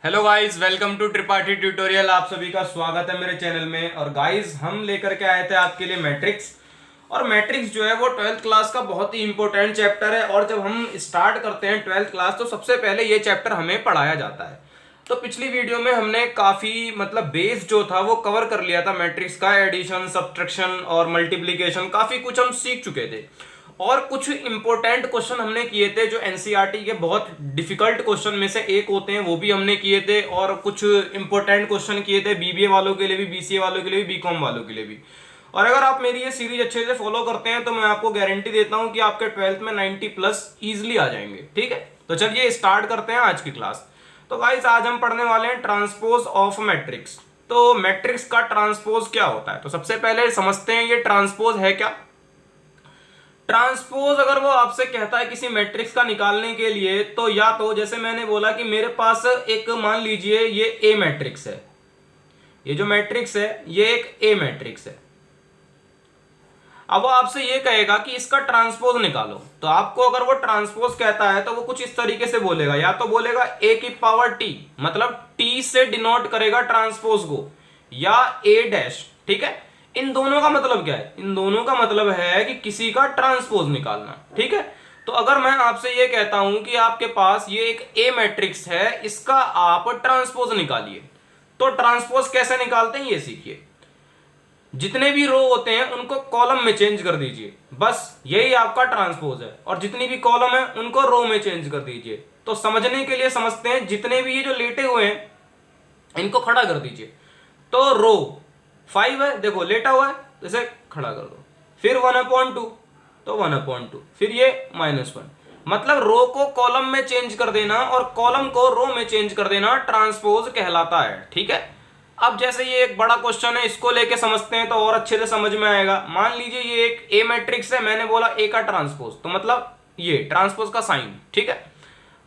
Hello guys, welcome to Tripathi tutorial. आप सभी का स्वागत है मेरे चैनल में। और गाइस, हम लेकर के आए थे आपके लिए मैट्रिक्स। और मैट्रिक्स जो है वो 12th क्लास का बहुत ही इंपॉर्टेंट चैप्टर है। और जब हम स्टार्ट करते हैं 12th क्लास तो सबसे पहले ये चैप्टर हमें पढ़ाया जाता है। तो पिछली वीडियो में हमने काफ़ी बेस जो था वो कवर कर लिया था मैट्रिक्स का। एडिशन, सब्ट्रैक्शन और मल्टीप्लिकेशन काफ़ी कुछ हम सीख चुके थे। और कुछ इंपॉर्टेंट क्वेश्चन हमने किए थे जो एनसीईआरटी के बहुत डिफिकल्ट क्वेश्चन में से एक होते हैं, वो भी हमने किए थे। और कुछ इंपॉर्टेंट क्वेश्चन किए थे बीबीए वालों के लिए भी, बीसीए वालों के लिए भी, बीकॉम वालों के लिए भी। और अगर आप मेरी ये सीरीज अच्छे से फॉलो करते हैं तो मैं आपको गारंटी देता हूं कि आपके 12th में 90+ ईजिली आ जाएंगे। ठीक है, तो चलिए स्टार्ट करते हैं आज की क्लास। तो गाइस, आज हम पढ़ने वाले हैं ट्रांसपोज ऑफ मैट्रिक्स। तो मैट्रिक्स का ट्रांसपोज क्या होता है, तो सबसे पहले समझते हैं ये ट्रांसपोज है क्या। ट्रांसपोज अगर वो आपसे कहता है किसी मैट्रिक्स का निकालने के लिए, तो या तो जैसे मैंने बोला कि मेरे पास एक, मान लीजिए ये ए मैट्रिक्स है। ये जो मैट्रिक्स है ये एक ए मैट्रिक्स है। अब वो आपसे ये कहेगा कि इसका ट्रांसपोज निकालो। तो आपको अगर वो ट्रांसपोज कहता है तो वो कुछ इस तरीके से बोलेगा, या तो बोलेगा ए की पावर टी, मतलब टी से डिनोट करेगा ट्रांसपोज को, या ए डैश। ठीक है, इन दोनों का मतलब क्या है? इन दोनों का मतलब है कि किसी का ट्रांसपोज निकालना। ठीक है, तो अगर मैं आपसे ये कहता हूं कि आपके पास ये एक ए मैट्रिक्स है, इसका आप ट्रांसपोज निकालिए, तो ट्रांसपोज कैसे निकालते हैं ये सीखिए। जितने भी रो होते हैं उनको कॉलम में चेंज कर दीजिए, बस यही आपका ट्रांसपोज है। और जितनी भी कॉलम है उनको रो में चेंज कर दीजिए। तो समझने के लिए समझते हैं, जितने भी ये जो लेटे हुए हैं इनको खड़ा कर दीजिए। तो रो 5 है, देखो लेटा हुआ है, इसे खड़ा कर दो। फिर 1/2, तो 1/2, फिर ये -1। मतलब रो को कॉलम में चेंज कर देना और कॉलम को रो में चेंज कर देना ट्रांसपोज कहलाता है। ठीक है, अब जैसे ये एक बड़ा क्वेश्चन है, इसको लेके समझते हैं तो और अच्छे से समझ में आएगा। मान लीजिए ये एक ए मैट्रिक्स है, मैंने बोला ए का ट्रांसपोज, तो मतलब ये ट्रांसपोज का साइन। ठीक है,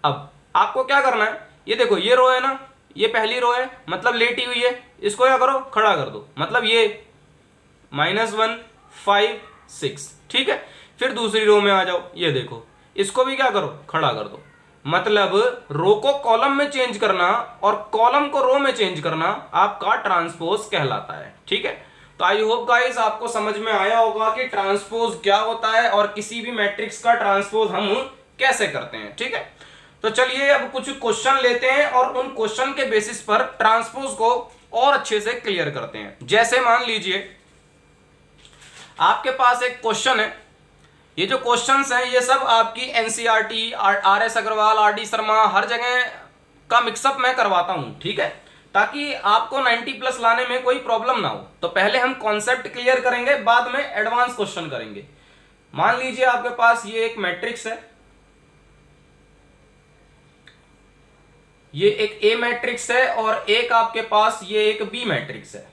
अब आपको क्या करना है, ये देखो ये रो है ना, ये पहली रो है, मतलब लेटी हुई है, इसको क्या करो, खड़ा कर दो। मतलब ये -1 5 6। ठीक है, फिर दूसरी रो में आ जाओ, ये देखो इसको भी क्या करो, खड़ा कर दो। मतलब रो को कॉलम में चेंज करना और कॉलम को रो में चेंज करना आपका ट्रांसपोज कहलाता है। ठीक है, तो आई होप गाइस आपको समझ में आया होगा कि ट्रांसपोज क्या होता है और किसी भी मैट्रिक्स का ट्रांसपोज हम कैसे करते हैं। ठीक है, तो चलिए अब कुछ क्वेश्चन लेते हैं और उन क्वेश्चन के बेसिस पर ट्रांसपोज को और अच्छे से क्लियर करते हैं। जैसे मान लीजिए आपके पास एक क्वेश्चन है। ये जो क्वेश्चंस हैं ये सब आपकी NCERT, R S Agarwal, R D Sharma, हर जगह का मिक्सअप मैं करवाता हूं। ठीक है, ताकि आपको 90+ लाने में कोई प्रॉब्लम ना हो। तो पहले हम कॉन्सेप्ट क्लियर करेंगे, बाद में एडवांस क्वेश्चन करेंगे। मान लीजिए आपके पास ये एक मैट्रिक्स है, ये एक ए मैट्रिक्स है, और एक आपके पास ये एक बी मैट्रिक्स है।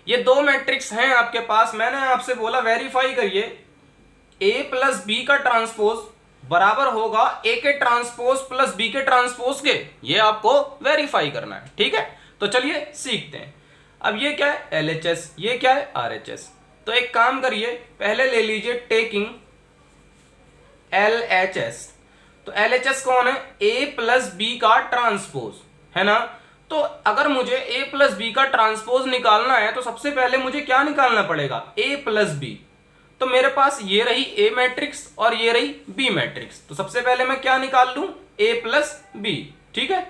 ये दो मैट्रिक्स हैं आपके पास। मैंने आपसे बोला वेरीफाई करिए, ए प्लस बी का ट्रांसपोज बराबर होगा ए के ट्रांसपोज प्लस बी के ट्रांसपोज के। ये आपको वेरीफाई करना है। ठीक है, तो चलिए सीखते हैं। अब ये क्या है, एलएचएस, ये क्या है, आरएचएस। तो एक काम करिए, पहले ले लीजिए टेकिंग एलएचएस। तो एलएचएस कौन है, ए प्लस बी का ट्रांसपोज है ना। तो अगर मुझे ए प्लस बी का ट्रांसपोज निकालना है तो सबसे पहले मुझे क्या निकालना पड़ेगा, ए प्लस बी। तो मेरे पास ये रही ए मैट्रिक्स और ये रही बी मैट्रिक्स। तो सबसे पहले मैं क्या निकाल लूं, ए प्लस बी। ठीक है,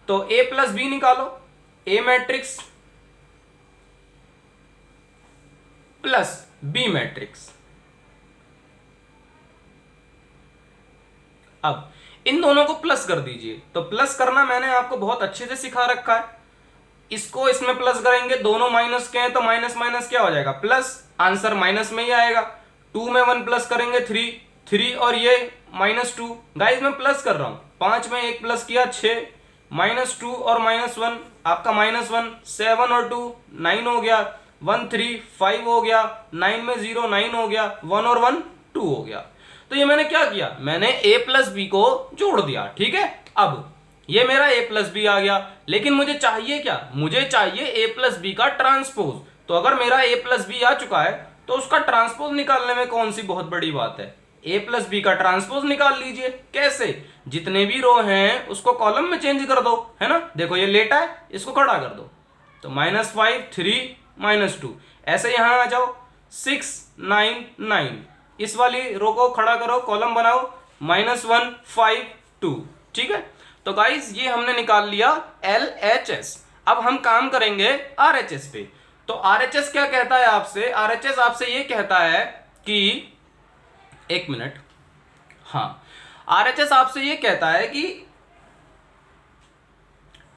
तो ए प्लस बी निकालो, ए मैट्रिक्स प्लस बी मैट्रिक्स। अब इन दोनों को प्लस कर दीजिए। तो प्लस करना मैंने आपको बहुत अच्छे से सिखा रखा है। इसको इसमें प्लस करेंगे, दोनों माइनस के हैं तो माइनस माइनस क्या हो जाएगा, प्लस। आंसर माइनस में ही आएगा। 2 में 1 प्लस करेंगे 3 और ये -2। गाइस मैं प्लस कर रहा हूं, 5 में 1 प्लस किया 6, -2 और -1 आपका -1, 7 और 2 9 हो गया, 1 3 5 हो गया, 9 में 0 9 हो गया, 1 और 1 2 हो गया। तो ये मैंने क्या किया, मैंने a प्लस बी को जोड़ दिया। ठीक है, अब ये मेरा a प्लस बी आ गया, लेकिन मुझे चाहिए क्या, मुझे चाहिए a प्लस बी का ट्रांसपोज। तो अगर मेरा a प्लस बी आ चुका है तो उसका ट्रांसपोज निकालने में कौन सी बहुत बड़ी बात है, ए प्लस बी का ट्रांसपोज निकाल लीजिए। कैसे? जितने भी रो हैं उसको कॉलम में चेंज कर दो, है ना। देखो ये लेटा है, इसको खड़ा कर दो, तो -5 3 -2। ऐसे यहां आ जाओ 6 9 9, इस वाली रो को खड़ा करो, कॉलम बनाओ, -1 5 2। ठीक है, तो गाइस ये हमने निकाल लिया LHS। अब हम काम करेंगे RHS पे। तो RHS क्या कहता है आपसे? RHS आपसे ये कहता है कि, एक मिनट, हाँ, RHS आपसे ये कहता है कि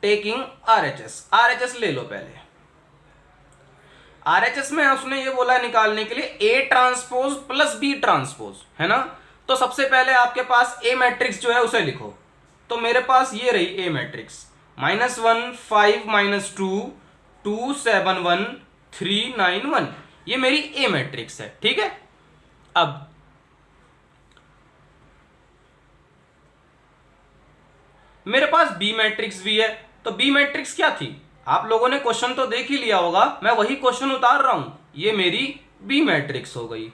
टेकिंग RHS ले लो पहले। RHS में उसने ये बोला निकालने के लिए A transpose plus B transpose, है ना। तो सबसे पहले आपके पास A मैट्रिक्स जो है उसे लिखो। तो मेरे पास ये रही A मैट्रिक्स, -1 5 -2 2 7 1 3 9 1, ये मेरी A मैट्रिक्स है। ठीक है, अब मेरे पास B मैट्रिक्स भी है। तो B मैट्रिक्स क्या थी? आप लोगों ने क्वेश्चन तो देख ही लिया होगा, मैं वही क्वेश्चन उतार रहा हूं। ये मेरी B मैट्रिक्स हो गई।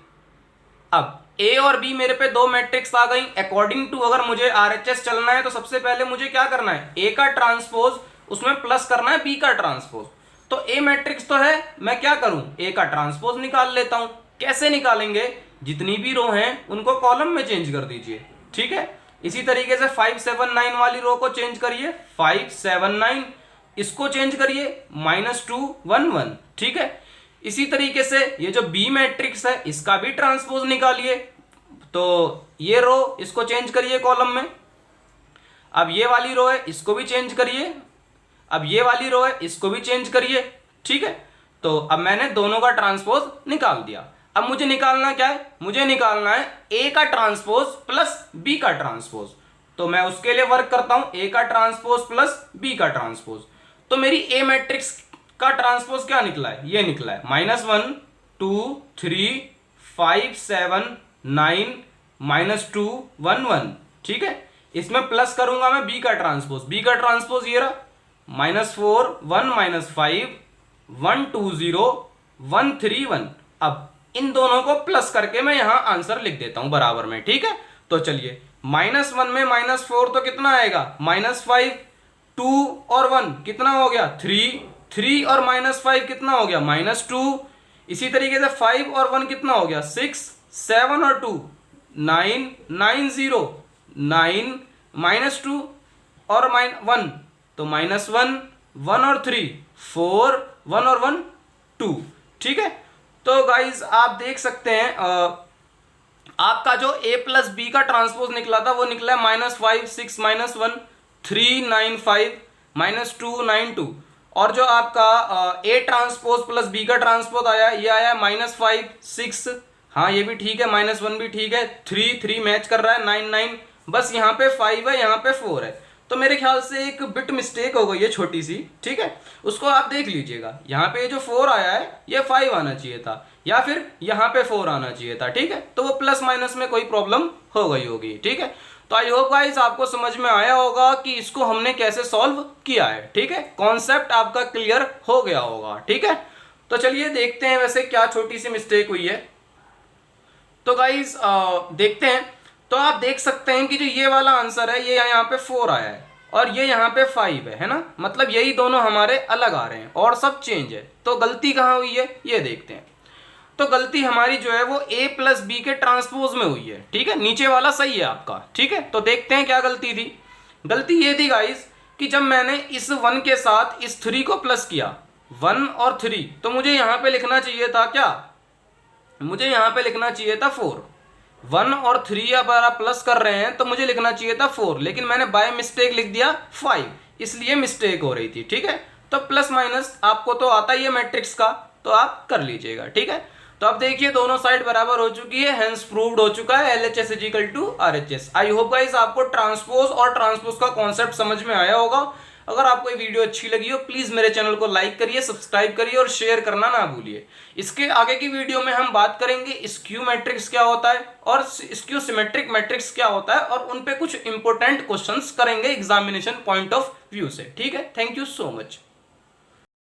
अब A और B मेरे पे दो मैट्रिक्स आ गई। अकॉर्डिंग टू अगर मुझे RHS चलना है तो सबसे पहले मुझे क्या करना है? A का ट्रांसपोज, उसमें प्लस करना है B का ट्रांसपोज। तो A मैट्रिक्स तो है, मैं क्या करूं? A का ट्रांसपोज निकाल लेता हूं। कैसे निकालेंगे? जितनी भी रो हैं उनको कॉलम में चेंज कर दीजिए। ठीक है, इसी तरीके से 5 7 9 वाली रो को चेंज करिए, 5 7 9, इसको चेंज करिए, -2 1 1। ठीक है, इसी तरीके से ये जो B मैट्रिक्स है इसका भी ट्रांसपोज निकालिए। तो ये रो, इसको चेंज करिए कॉलम में। अब ये वाली रो है, इसको भी चेंज करिए। अब ये वाली रो है, इसको भी चेंज करिए। ठीक है, तो अब मैंने दोनों का ट्रांसपोज निकाल दिया। अब मुझे निकालना क्या है? मुझे निकालना है A का ट्रांसपोज प्लस B का ट्रांसपोज। तो मैं उसके लिए वर्क करता हूं, A का ट्रांसपोज प्लस B का ट्रांसपोज। तो मेरी A मैट्रिक्स का ट्रांसपोज क्या निकला है? ये निकला है -1 2 3 5 7 9 -2 1 1। ठीक है, इसमें प्लस करूंगा मैं B का ट्रांसपोज। B का ट्रांसपोज ये रहा, -4 1 -5 1 2 0 1 3 1। अब इन दोनों को प्लस करके मैं यहां आंसर लिख देता हूं बराबर में। ठीक है, तो चलिए, -1 में -4 तो कितना आएगा? -5, 2 और 1 कितना हो गया? 3, 3 और -5 कितना हो गया? -2। इसी तरीके से 5 और 1 कितना हो गया? 6, 7 और 2 9 9 0 9 -2 और -1, तो -1 1 और 3 4 1 और 1 2। ठीक है, तो गाइज आप देख सकते हैं आपका जो A प्लस B का ट्रांसपोज निकला था वो निकला है -5 6 -1 3 9 5 -2 9 2। और जो आपका A ट्रांसपोज प्लस B का ट्रांसपोज आया, ये आया -5 6, हाँ ये भी ठीक है, -1 भी ठीक है, 3 3 मैच कर रहा है, 9 9, बस यहाँ पे 5 है, यहाँ पे 4 है। तो मेरे ख्याल से एक बिट मिस्टेक हो गई है छोटी सी। ठीक है, उसको आप देख लीजिएगा। यहाँ पे जो 4 आया है ये 5 आना चाहिए था, या फिर यहाँ पे 4 आना चाहिए था। ठीक है, तो वो प्लस माइनस में कोई प्रॉब्लम हो गई होगी। ठीक है, तो आई होप गाइस आपको समझ में आया होगा कि इसको हमने कैसे सॉल्व किया है। ठीक है, कॉन्सेप्ट आपका क्लियर हो गया होगा। ठीक है, तो चलिए देखते हैं वैसे क्या छोटी सी मिस्टेक हुई है। तो गाइस देखते हैं। तो आप देख सकते हैं कि जो ये वाला आंसर है ये यहाँ पे 4 आया है और ये यहाँ पे 5 है ना। मतलब यही दोनों हमारे अलग आ रहे हैं और सब चेंज है। तो गलती कहाँ हुई है ये देखते हैं। तो गलती हमारी जो है वो A प्लस B के ट्रांसपोज में हुई है। ठीक है, नीचे वाला सही है आपका। ठीक है, तो देखते हैं क्या गलती थी। गलती ये थी गाइस कि जब मैंने इस 1 के साथ इस 3 को प्लस किया, 1 और 3, तो मुझे यहाँ पे लिखना चाहिए था क्या? मुझे यहाँ पे लिखना चाहिए था 4। 1 और 3 अगर आप प्लस कर रहे हैं तो मुझे लिखना चाहिए था 4, लेकिन मैंने बाय मिस्टेक लिख दिया 5, इसलिए मिस्टेक हो रही थी। ठीक है, तो प्लस माइनस आपको तो आता ही है मैट्रिक्स का, तो आप कर लीजिएगा। ठीक है, तो अब देखिए दोनों साइड बराबर हो चुकी है, हेंस प्रूव्ड हो चुका है LHS equal to RHS। I hope guys आपको ट्रांसपोज और ट्रांसपोज का कॉन्सेप्ट समझ में आया होगा। अगर आपको ये वीडियो अच्छी लगी हो प्लीज मेरे चैनल को लाइक करिए, सब्सक्राइब करिए और शेयर करना ना भूलिए। इसके आगे की वीडियो में हम बात करेंगे स्क्यू मैट्रिक्स क्या होता है और स्क्यू सिमेट्रिक मैट्रिक्स क्या होता है, और उन पे कुछ इंपॉर्टेंट क्वेश्चंस करेंगे एग्जामिनेशन पॉइंट ऑफ व्यू से। ठीक है, थैंक यू सो मच।